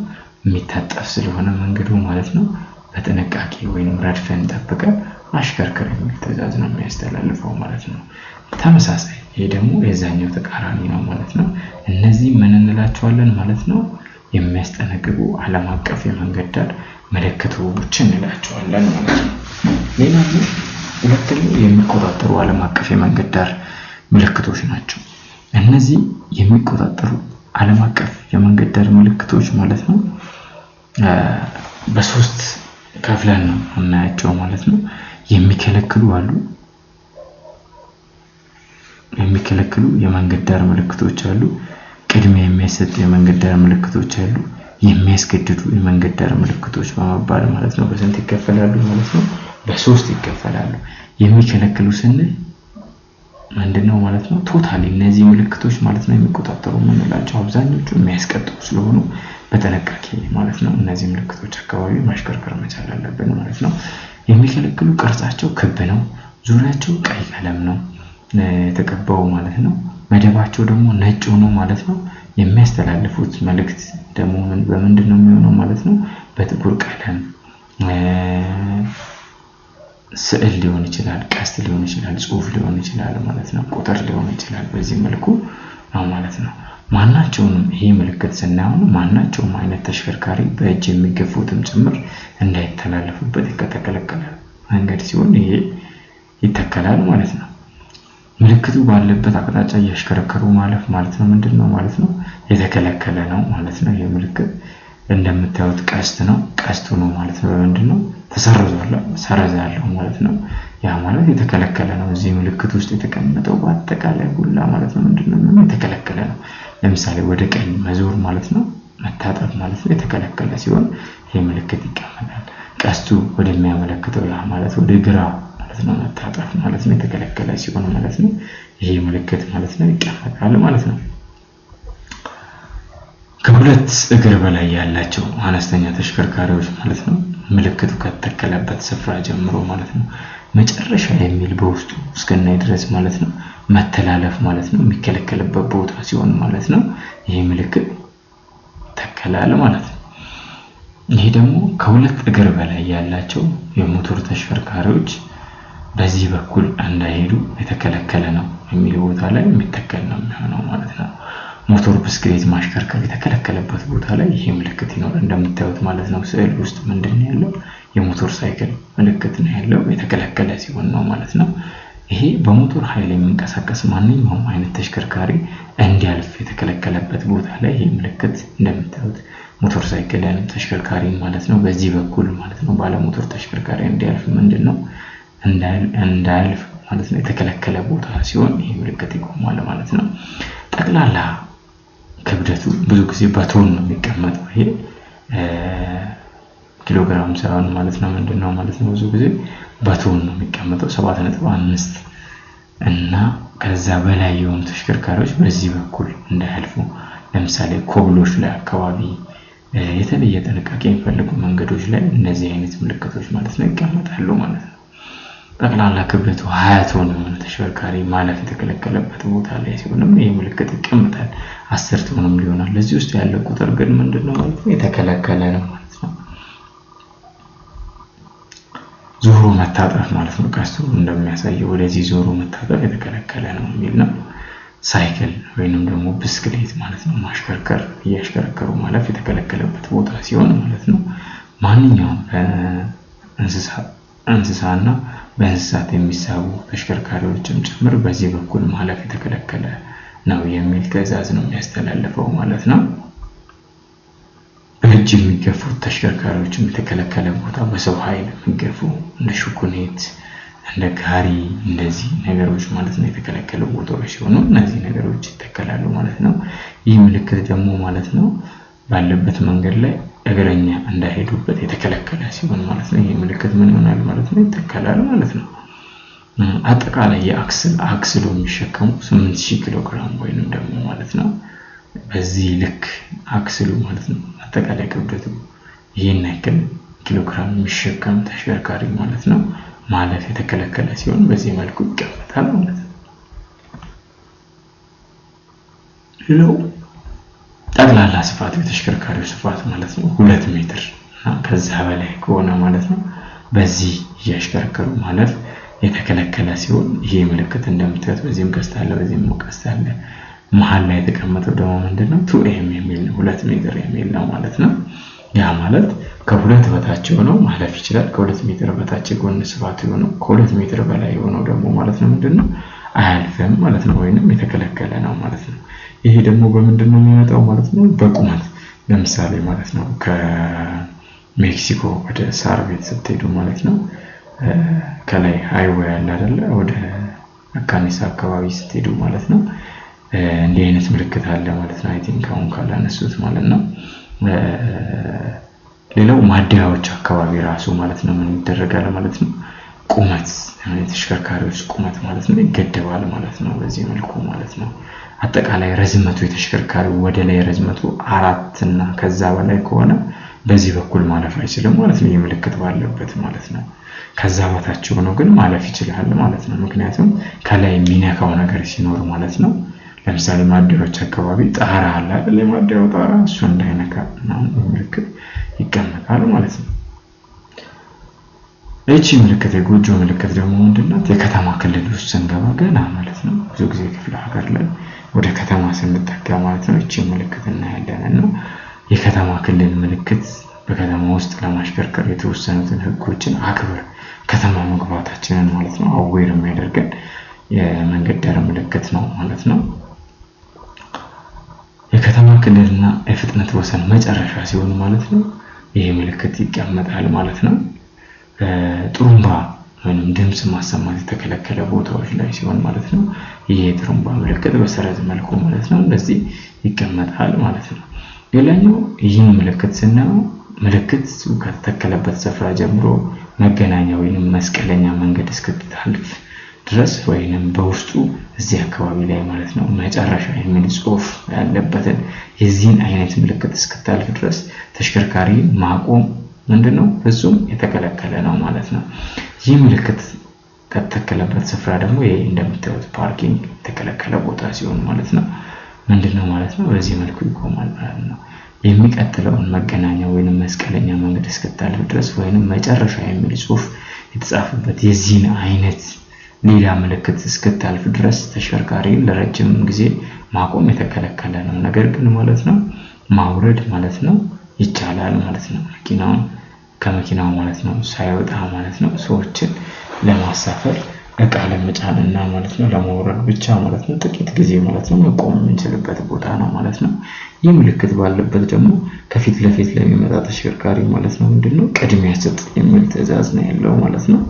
የሚታጠፍ ስለሆነ መንገዱ ማለት ነው በጥንቃቄ ወይንም ረድፈን ጠብቀህ አሽከርክር የሚል ትዕዛዝ ነው የሚያስተላልፈው ማለት ነው። ተመሳሳይ ይሄ ደግሞ የዛኛው ተቃራኒ ነው ማለት ነው። እነዚህ ምን እንላቸዋለን ማለት ነው? የሚያስጠነቅቁ ዓለም አቀፍ የመንገድ ዳር ምልክቶች እንላቸዋለን ማለት ነው። ሌላው ሁለተኛው የሚቆጣጠሩ ዓለም አቀፍ የመንገድ ዳር ምልክቶች ናቸው። እነዚህ የሚቆጣጠሩ ዓለም አቀፍ የመንገድ ዳር ምልክቶች ማለት ነው በሶስት ከፍለን ነው እናያቸው ማለት ነው። የሚከለክሉ አሉ፣ የሚከለክሉ የመንገድ ዳር ምልክቶች አሉ፣ ቅድሚያ የሚያሰጥ የመንገድ ዳር ምልክቶች አሉ፣ የሚያስገድዱ የመንገድ ዳር ምልክቶች በመባል ማለት ነው በስንት ይከፈላሉ ማለት ነው? በሶስት ይከፈላሉ። የሚከለክሉ ስንል ምንድነው ማለት ነው? ቶታሊ እነዚህ ምልክቶች ማለት ነው የሚቆጣጠሩ የምንላቸው አብዛኞቹ የሚያስቀጡ ስለሆኑ በጥንቃቄ ማለት ነው እነዚህ ምልክቶች አካባቢ ማሽከርከር መቻል አለብን ማለት ነው። የሚከለክሉ ቅርጻቸው ክብ ነው፣ ዙሪያቸው ቀይ ቀለም ነው የተቀባው ማለት ነው። መደባቸው ደግሞ ነጭ ሆኖ ማለት ነው የሚያስተላልፉት መልእክት ደግሞ በምንድነው የሚሆነው ማለት ነው? በጥቁር ቀለም ስዕል ሊሆን ይችላል፣ ቀስት ሊሆን ይችላል፣ ጽሑፍ ሊሆን ይችላል ማለት ነው፣ ቁጥር ሊሆን ይችላል። በዚህ መልኩ ነው ማለት ነው። ማናቸውንም ይሄ ምልክት ስናየው ማናቸውም አይነት ተሽከርካሪ በእጅ የሚገፉትም ጭምር እንዳይተላለፉበት የተከለከለ መንገድ ሲሆን ይሄ ይተከላል ማለት ነው። ምልክቱ ባለበት አቅጣጫ እያሽከረከሩ ማለፍ ማለት ነው ምንድነው ማለት ነው? የተከለከለ ነው ማለት ነው። ይሄ ምልክት እንደምታዩት ቀስት ነው፣ ቀስቱ ነው ማለት ነው ምንድነው ተሰርዟል፣ ሰረዝ ያለው ማለት ነው። ያ ማለት የተከለከለ ነው። እዚህ ምልክት ውስጥ የተቀመጠው በአጠቃላይ ሁላ ማለት ነው ምንድነው የተከለከለ ነው። ለምሳሌ ወደ ቀኝ መዞር ማለት ነው መታጠፍ ማለት ነው የተከለከለ ሲሆን ይሄ ምልክት ይቀመጣል። ቀስቱ ወደሚያመለክተው ያ ማለት ወደ ግራ ማለት ነው መታጠፍ ማለት ነው የተከለከለ ሲሆን ማለት ነው ይሄ ምልክት ማለት ነው ይቀመጣል ማለት ነው። ከሁለት እግር በላይ ያላቸው አነስተኛ ተሽከርካሪዎች ማለት ነው ምልክቱ ከተከለበት ስፍራ ጀምሮ ማለት ነው መጨረሻ የሚል በውስጡ እስከናይ ድረስ ማለት ነው መተላለፍ ማለት ነው የሚከለከልበት ቦታ ሲሆን ማለት ነው ይሄ ምልክት ተከላለ ማለት ነው። ይሄ ደግሞ ከሁለት እግር በላይ ያላቸው የሞተር ተሽከርካሪዎች በዚህ በኩል እንዳይሄዱ የተከለከለ ነው የሚል ቦታ ላይ የሚተከል ነው የሚሆነው ማለት ነው። ሞተር ብስክሌት ማሽከርከር የተከለከለበት ቦታ ላይ ይሄ ምልክት ይኖራል እንደምታዩት ማለት ነው። ስዕል ውስጥ ምንድነው ያለው? የሞተር ሳይክል ምልክት ነው ያለው፣ የተከለከለ ሲሆን ነው ማለት ነው። ይሄ በሞተር ኃይል የሚንቀሳቀስ ማንኛውም አይነት ተሽከርካሪ እንዲያልፍ የተከለከለበት ቦታ ላይ ይሄ ምልክት እንደምታዩት ሞተር ሳይክል ያለው ተሽከርካሪ ማለት ነው በዚህ በኩል ማለት ነው ባለ ሞተር ተሽከርካሪ እንዲያልፍ ምንድነው እንዳያልፍ ማለት ነው የተከለከለ ቦታ ሲሆን ይሄ ምልክት ይቆማል ማለት ነው። ጠቅላላ ክብደቱ ብዙ ጊዜ በቶን ነው የሚቀመጠው። ይሄ ኪሎግራም ሳይሆን ማለት ነው ምንድነው ማለት ነው ብዙ ጊዜ በቶን ነው የሚቀመጠው 7.5 እና ከዛ በላይ የሆኑ ተሽከርካሪዎች በዚህ በኩል እንዳያልፉ ለምሳሌ ኮብሎች ላይ አካባቢ የተለየ ጥንቃቄ የሚፈልጉ መንገዶች ላይ እነዚህ አይነት ምልክቶች ማለት ነው ይቀመጣሉ ማለት ነው። ጠቅላላ ክብደቱ 20 ቶን የሆነ ተሽከርካሪ ማለፍ የተከለከለበት ቦታ ላይ ሲሆንም ይሄ ምልክት ይቀመጣል። 10 ቶንም ሊሆናል። ለዚህ ውስጥ ያለው ቁጥር ግን ምንድነው ማለት ነው የተከለከለ ነው ማለት ነው። ዞሮ መታጠፍ ማለት ነው ቀስቱ እንደሚያሳየው ወደዚህ ዞሮ መታጠፍ የተከለከለ ነው የሚል ነው። ሳይክል ወይንም ደግሞ ብስክሌት ማለት ነው ማሽከርከር እያሽከረከሩ ማለፍ የተከለከለበት ቦታ ሲሆን ማለት ነው። ማንኛውም እንስሳና በእንስሳት የሚሳቡ ተሽከርካሪዎችም ጭምር በዚህ በኩል ማለፍ የተከለከለ ነው የሚል ትዕዛዝ ነው የሚያስተላልፈው ማለት ነው። በእጅ የሚገፉ ተሽከርካሪዎችም የተከለከለ ቦታ በሰው ኃይል የሚገፉ እንደ ሹኩኔት እንደ ጋሪ እንደዚህ ነገሮች ማለት ነው የተከለከሉ ቦታዎች ሲሆኑ እነዚህ ነገሮች ይተከላሉ ማለት ነው። ይህ ምልክት ደግሞ ማለት ነው ባለበት መንገድ ላይ እግረኛ እንዳይሄዱበት የተከለከለ ሲሆን ማለት ነው ይህ ምልክት ምን ይሆናል ማለት ነው ይተከላል ማለት ነው። አጠቃላይ አክስሉ የሚሸከሙ 8000 ኪሎ ግራም ወይንም ደግሞ ማለት ነው በዚህ ልክ አክስሉ ማለት ነው አጠቃላይ ክብደቱ ይሄን ያክል ኪሎ ግራም የሚሸከም ተሽከርካሪ ማለት ነው ማለፍ የተከለከለ ሲሆን በዚህ መልኩ ይቀመጣል ማለት ነው። ሌላው ጠቅላላ ስፋት የተሽከርካሪው ስፋት ማለት ነው 2 ሜትር እና ከዛ በላይ ከሆነ ማለት ነው በዚህ ያሽከረከሩ ማለፍ የተከለከለ ሲሆን ይሄ ምልክት እንደምታዩት በዚህም ቀስት አለ በዚህም ቀስት አለ። መሃል ላይ የተቀመጠው ደግሞ ምንድነው 2m የሚል ነው 2 ሜትር የሚል ነው ማለት ነው። ያ ማለት ከ2 በታች ሆኖ ማለፍ ይችላል። ከ2 ሜትር በታች ጎን ስፋት ሆኖ ከ2 ሜትር በላይ ሆኖ ደግሞ ማለት ነው ምንድነው አያልፍም ማለት ነው ወይንም የተከለከለ ነው ማለት ነው። ይሄ ደግሞ በምንድነው የሚመጣው ማለት ነው በቁመት ለምሳሌ ማለት ነው ከሜክሲኮ ወደ ሳር ቤት ስትሄዱ ማለት ነው ከላይ ሃይዌይ አለ አይደለ ወደ መካኒሳ አካባቢ ስትሄዱ ማለት ነው እንዲህ አይነት ምልክት አለ ማለት ነው። አይ ቲንክ አሁን ካላነሱት ማለት ነው። ሌላው ማደያዎች አካባቢ ራሱ ማለት ነው ምን ይደረጋል ማለት ነው ቁመት የተሽከርካሪዎች ቁመት ማለት ነው ይገደባል ማለት ነው በዚህ መልኩ ማለት ነው። አጠቃላይ ረዝመቱ የተሽከርካሪው ወደ ላይ ረዝመቱ 4 እና ከዛ በላይ ከሆነ በዚህ በኩል ማለፍ አይችልም ማለት ነው የምልክት ባለበት ማለት ነው። ከዛ በታች ሆኖ ግን ማለፍ ይችላል ማለት ነው። ምክንያቱም ከላይ የሚነካው ነገር ሲኖር ማለት ነው። ለምሳሌ ማደያዎች አካባቢ ጣራ አለ አይደል የማደያው ጣራ እሱ እንዳይነካ ምልክት ይቀመጣል ማለት ነው። እቺ ምልክት የጎጆ ምልክት ደግሞ ምንድነው የከተማ ክልል ውስጥ ስንገባ ገና ማለት ነው ብዙ ጊዜ ክፍለ ሀገር ላይ ወደ ከተማ ስንጠጋ ማለት ነው እቺ ምልክት እናያለን እና የከተማ ክልል ምልክት በከተማ ውስጥ ለማሽከርከር የተወሰኑትን ህጎችን አክብር ከተማ መግባታችንን ማለት ነው አዌር የሚያደርገን የመንገድ ዳር ምልክት ነው ማለት ነው። የከተማ ክልልና የፍጥነት ወሰን መጨረሻ ሲሆን ማለት ነው ይሄ ምልክት ይቀመጣል ማለት ነው። ጥሩምባ ወይንም ድምጽ ማሰማት የተከለከለ ቦታዎች ላይ ሲሆን ማለት ነው ይሄ ጥሩምባ ምልክት በሰረዝ መልኩ ማለት ነው እንደዚህ ይቀመጣል ማለት ነው። ሌላኛው ይህን ምልክት ስናየው ምልክት ከተተከለበት ስፍራ ጀምሮ መገናኛ ወይንም መስቀለኛ መንገድ እስክታልፍ ድረስ ወይንም በውስጡ እዚህ አካባቢ ላይ ማለት ነው መጨረሻ የሚል ጽሑፍ ያለበትን የዚህን አይነት ምልክት እስክታልፍ ድረስ ተሽከርካሪ ማቆም ምንድነው ፍጹም የተከለከለ ነው ማለት ነው። ይህ ምልክት ከተተከለበት ስፍራ ደግሞ ይሄ እንደምታዩት ፓርኪንግ የተከለከለ ቦታ ሲሆን ማለት ነው ምንድነው ማለት ነው በዚህ መልኩ ይቆማል ማለት ነው። የሚቀጥለውን መገናኛ ወይንም መስቀለኛ መንገድ እስክታልፍ ድረስ ወይንም መጨረሻ የሚል ጽሑፍ የተጻፈበት የዚህን አይነት ሌላ ምልክት እስክታልፍ ድረስ ተሽከርካሪ ለረጅም ጊዜ ማቆም የተከለከለ ነው። ነገር ግን ማለት ነው ማውረድ ማለት ነው ይቻላል ማለት ነው። መኪናውን ከመኪናው ማለት ነው ሳይወጣ ማለት ነው ሰዎችን ለማሳፈር እቃ ለመጫንና ማለት ነው ለማውረድ ብቻ ማለት ነው ጥቂት ጊዜ ማለት ነው መቆም የምንችልበት ቦታ ነው ማለት ነው። ይህ ምልክት ባለበት ደግሞ ከፊት ለፊት ለሚመጣ ተሽከርካሪ ማለት ነው ምንድነው ቅድሚያ ስጥ የሚል ትዕዛዝ ነው ያለው ማለት ነው።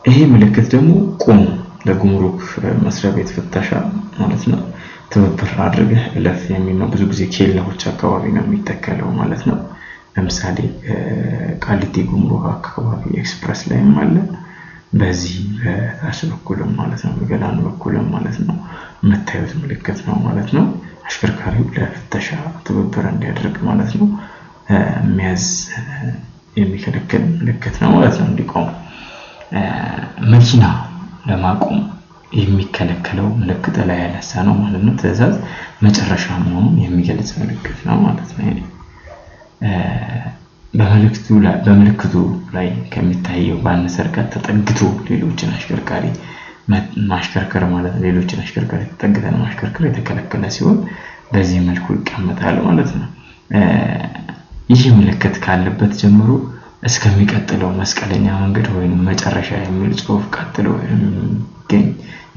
ይሄ ምልክት ደግሞ ቆም ለጉምሩክ መስሪያ ቤት ፍተሻ ማለት ነው ትብብር አድርገህ እለፍ የሚል ነው። ብዙ ጊዜ ኬላዎች አካባቢ ነው የሚተከለው ማለት ነው። ለምሳሌ ቃሊቲ ጉምሩክ አካባቢ ኤክስፕረስ ላይም አለ በዚህ በታች በኩልም ማለት ነው በገላን በኩልም ማለት ነው መታየት ምልክት ነው ማለት ነው። አሽከርካሪው ለፍተሻ ትብብር እንዲያደርግ ማለት ነው የሚያዝ የሚከለክል ምልክት ነው ማለት ነው እንዲቆም። መኪና ለማቆም የሚከለከለው ምልክት ላይ ያነሳ ነው ማለት ነው። ትዕዛዝ መጨረሻ መሆኑን የሚገልጽ ምልክት ነው ማለት ነው። በምልክቱ ላይ ከሚታየው ባነሰ ርቀት ተጠግቶ ሌሎችን አሽከርካሪ ማሽከርከር ማለት ሌሎችን አሽከርካሪ ተጠግተን ማሽከርከር የተከለከለ ሲሆን በዚህ መልኩ ይቀመጣል ማለት ነው። ይህ ምልክት ካለበት ጀምሮ እስከሚቀጥለው መስቀለኛ መንገድ ወይንም መጨረሻ የሚል ጽሑፍ ቀጥሎ የሚገኝ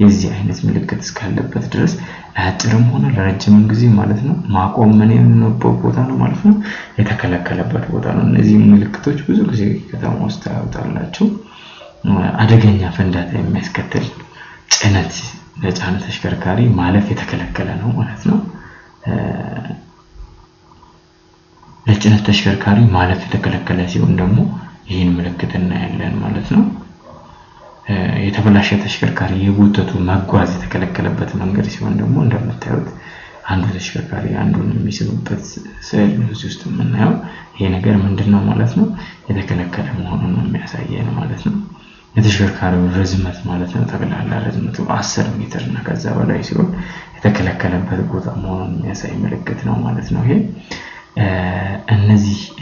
የዚህ አይነት ምልክት እስካለበት ድረስ ለአጭርም ሆነ ለረጅም ጊዜ ማለት ነው ማቆም ምን የሚሆንበት ቦታ ነው ማለት ነው የተከለከለበት ቦታ ነው። እነዚህ ምልክቶች ብዙ ጊዜ ከተማ ውስጥ ታዩታላችሁ። አደገኛ ፍንዳታ የሚያስከትል ጭነት ለጫነ ተሽከርካሪ ማለፍ የተከለከለ ነው ማለት ነው። ለጭነት ተሽከርካሪ ማለፍ የተከለከለ ሲሆን ደግሞ ይህን ምልክት እናያለን ማለት ነው። የተበላሸ ተሽከርካሪ የጎተቱ መጓዝ የተከለከለበት መንገድ ሲሆን ደግሞ እንደምታዩት አንዱ ተሽከርካሪ አንዱን የሚስብበት ስዕል እዚህ ውስጥ የምናየው ይሄ ነገር ምንድነው ማለት ነው የተከለከለ መሆኑን ነው የሚያሳየን ማለት ነው። የተሽከርካሪው ርዝመት ማለት ነው ጠቅላላ ርዝመቱ 10 ሜትር እና ከዛ በላይ ሲሆን የተከለከለበት ቦታ መሆኑን የሚያሳይ ምልክት ነው ማለት ነው። ይሄ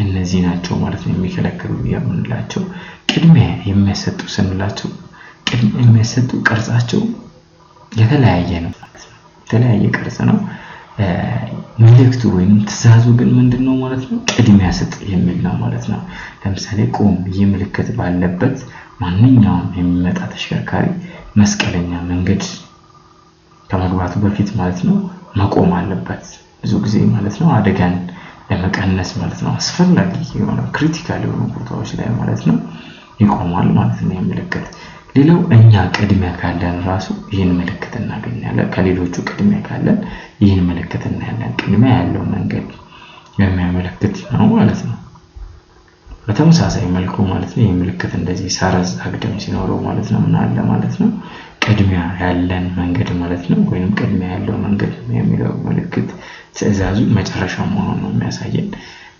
እነዚህ ናቸው ማለት ነው የሚከለክሉ የምንላቸው። ቅድሚያ የሚያሰጡ ስንላቸው ቅድሚያ የሚያሰጡ ቅርጻቸው የተለያየ ነው ማለት ነው። የተለያየ ቅርጽ ነው። ምልክቱ ወይም ትዕዛዙ ግን ምንድነው ማለት ነው ቅድሚያ ስጥ የሚል ነው ማለት ነው። ለምሳሌ ቆም ምልክት ባለበት ማንኛውም የሚመጣ ተሽከርካሪ መስቀለኛ መንገድ ከመግባቱ በፊት ማለት ነው መቆም አለበት። ብዙ ጊዜ ማለት ነው አደጋን ለመቀነስ ማለት ነው አስፈላጊ የሆነ ክሪቲካል የሆኑ ቦታዎች ላይ ማለት ነው ይቆማል ማለት ነው ምልክት። ሌላው እኛ ቅድሚያ ካለን ራሱ ይህን ምልክት እናገኛለን። ከሌሎቹ ቅድሚያ ካለን ይህን ምልክት እናያለን። ቅድሚያ ያለው መንገድ የሚያመለክት ነው ማለት ነው። በተመሳሳይ መልኩ ማለት ነው ይህ ምልክት እንደዚህ ሰረዝ አግድም ሲኖረው ማለት ነው ምን አለ ማለት ነው ቅድሚያ ያለን መንገድ ማለት ነው ወይንም ቅድሚያ ያለው መንገድ የሚለው ምልክት ትዕዛዙ መጨረሻ መሆኑን ነው የሚያሳየን።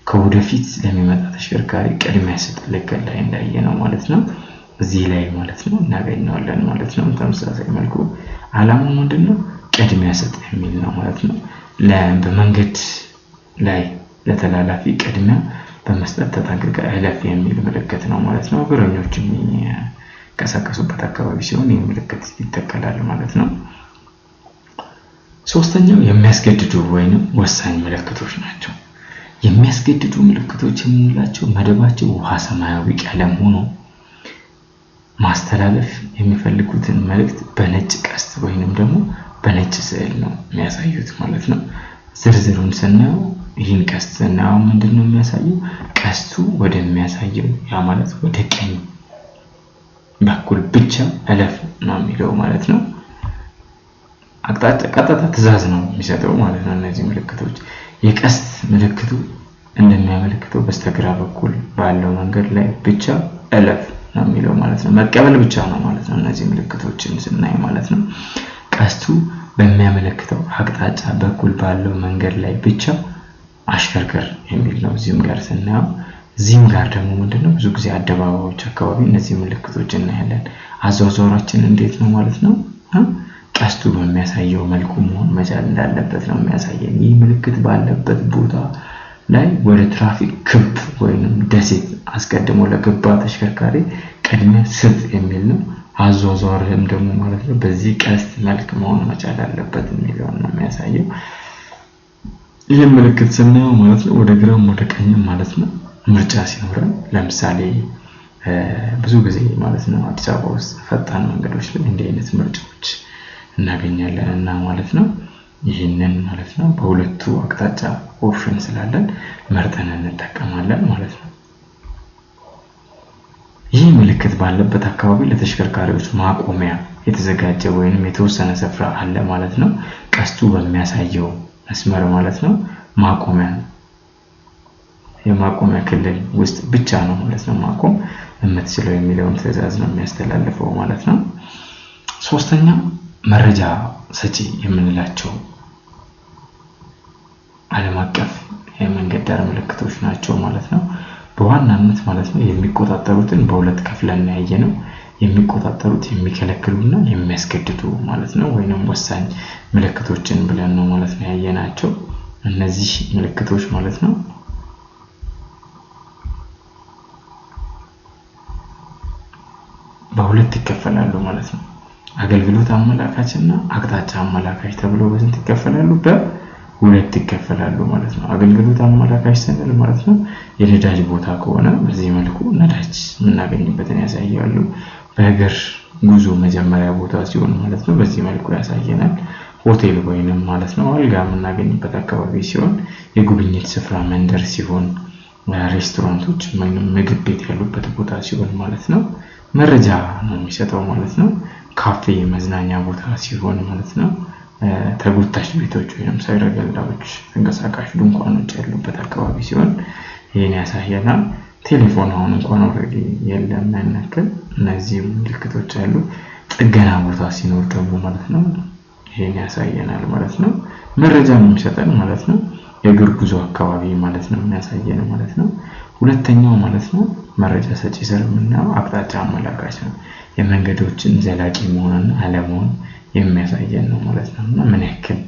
ከወደፊት ለሚመጣ ተሽከርካሪ ቅድሚያ ስጥ ልክ ላይ እንዳየነው ማለት ነው እዚህ ላይ ማለት ነው እናገኘዋለን ማለት ነው። በተመሳሳይ መልኩ ዓላማው ምንድነው ቅድሚያ ስጥ የሚል ነው ማለት ነው። በመንገድ ላይ ለተላላፊ ቅድሚያ በመስጠት ተጠንቅቀ እለፍ የሚል ምልክት ነው ማለት ነው። እግረኞች የሚንቀሳቀሱበት አካባቢ ሲሆን ይህ ምልክት ይተከላል ማለት ነው። ሶስተኛው የሚያስገድዱ ወይንም ወሳኝ ምልክቶች ናቸው። የሚያስገድዱ ምልክቶች የምንላቸው መደባቸው ውሃ ሰማያዊ ቀለም ሆኖ ማስተላለፍ የሚፈልጉትን መልእክት በነጭ ቀስት ወይንም ደግሞ በነጭ ስዕል ነው የሚያሳዩት ማለት ነው። ዝርዝሩን ስናየው ይህን ቀስት ስናየው ምንድነው የሚያሳየው ቀስቱ ወደሚያሳየው ያ ማለት ወደ ቀኝ በኩል ብቻ እለፍ ነው የሚለው ማለት ነው። አቅጣጫ ቀጥታ ትዕዛዝ ነው የሚሰጠው ማለት ነው። እነዚህ ምልክቶች የቀስት ምልክቱ እንደሚያመለክተው በስተግራ በኩል ባለው መንገድ ላይ ብቻ እለፍ ነው የሚለው ማለት ነው። መቀበል ብቻ ነው ማለት ነው። እነዚህ ምልክቶችን ስናይ ማለት ነው ቀስቱ በሚያመለክተው አቅጣጫ በኩል ባለው መንገድ ላይ ብቻ አሽከርከር የሚል ነው። እዚህም ጋር ስናየው እዚህም ጋር ደግሞ ምንድነው ብዙ ጊዜ አደባባዮች አካባቢ እነዚህ ምልክቶች እናያለን። አዟዟራችን እንዴት ነው ማለት ነው ቀስቱ በሚያሳየው መልኩ መሆን መቻል እንዳለበት ነው የሚያሳየን። ይህ ምልክት ባለበት ቦታ ላይ ወደ ትራፊክ ክብ ወይንም ደሴት አስቀድሞ ለገባ ተሽከርካሪ ቅድሚያ ስጥ የሚል ነው። አዟዟርህም ደግሞ ማለት ነው በዚህ ቀስት መልክ መሆን መቻል አለበት የሚለው ነው የሚያሳየው። ይህ ምልክት ስናየው ማለት ነው ወደ ግራም ወደ ቀኝም ማለት ነው ምርጫ ሲኖረን ለምሳሌ ብዙ ጊዜ ማለት ነው አዲስ አበባ ውስጥ ፈጣን መንገዶች ላይ እንዲህ አይነት ምርጫዎች እናገኛለን እና ማለት ነው ይህንን ማለት ነው በሁለቱ አቅጣጫ ኦፕሽን ስላለን መርጠን እንጠቀማለን ማለት ነው። ይህ ምልክት ባለበት አካባቢ ለተሽከርካሪዎች ማቆሚያ የተዘጋጀ ወይንም የተወሰነ ስፍራ አለ ማለት ነው። ቀስቱ በሚያሳየው መስመር ማለት ነው ማቆሚያ የማቆሚያ ክልል ውስጥ ብቻ ነው ማለት ነው ማቆም የምትችለው የሚለውን ትዕዛዝ ነው የሚያስተላልፈው ማለት ነው። ሶስተኛ መረጃ ሰጪ የምንላቸው ዓለም አቀፍ የመንገድ ዳር ምልክቶች ናቸው ማለት ነው። በዋናነት ማለት ነው የሚቆጣጠሩትን በሁለት ከፍለን ያየነው የሚቆጣጠሩት የሚከለክሉና የሚያስገድዱ ማለት ነው ወይንም ወሳኝ ምልክቶችን ብለን ነው ማለት ነው ያየናቸው። እነዚህ ምልክቶች ማለት ነው በሁለት ይከፈላሉ ማለት ነው። አገልግሎት አመላካችና አቅጣጫ አመላካች ተብሎ በስንት ይከፈላሉ? በሁለት ይከፈላሉ ማለት ነው። አገልግሎት አመላካች ስንል ማለት ነው የነዳጅ ቦታ ከሆነ በዚህ መልኩ ነዳጅ የምናገኝበትን ያሳያሉ። በእግር ጉዞ መጀመሪያ ቦታ ሲሆን ማለት ነው በዚህ መልኩ ያሳየናል። ሆቴል ወይንም ማለት ነው አልጋ የምናገኝበት አካባቢ ሲሆን የጉብኝት ስፍራ መንደር ሲሆን ሬስቶራንቶች ወይንም ምግብ ቤት ያሉበት ቦታ ሲሆን ማለት ነው መረጃ ነው የሚሰጠው ማለት ነው። ካፌ መዝናኛ ቦታ ሲሆን ማለት ነው ተጎታች ቤቶች ወይንም ሳይረገላዎች ተንቀሳቃሽ ድንኳኖች ያሉበት አካባቢ ሲሆን ይሄን ያሳየናል። ቴሌፎን አሁን እንኳን ኦሬዲ የለም ያነከል እነዚህ ምልክቶች አሉ። ጥገና ቦታ ሲኖር ደግሞ ማለት ነው ይሄን ያሳየናል ማለት ነው። መረጃ ነው የሚሰጠን ማለት ነው። የእግር ጉዞ አካባቢ ማለት ነው የሚያሳየን ማለት ነው። ሁለተኛው ማለት ነው መረጃ ሰጪ ስር የምናየው አቅጣጫ አመላካች ነው። የመንገዶችን ዘላቂ መሆንና አለመሆን የሚያሳየን ነው ማለት ነው። እና ምን ያክል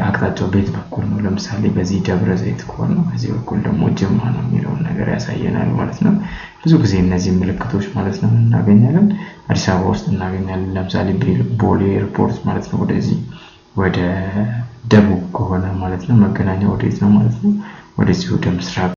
አቅጣጫው ቤት በኩል ነው ለምሳሌ በዚህ ደብረ ዘይት ከሆነ በዚህ በኩል ደግሞ ጅማ ነው የሚለውን ነገር ያሳየናል ማለት ነው። ብዙ ጊዜ እነዚህ ምልክቶች ማለት ነው እናገኛለን አዲስ አበባ ውስጥ እናገኛለን። ለምሳሌ ቦሌ ኤርፖርት ማለት ነው ወደዚህ ወደ ደቡብ ከሆነ ማለት ነው መገናኛ ወዴት ነው ማለት ነው ወደዚህ ወደ ምስራቅ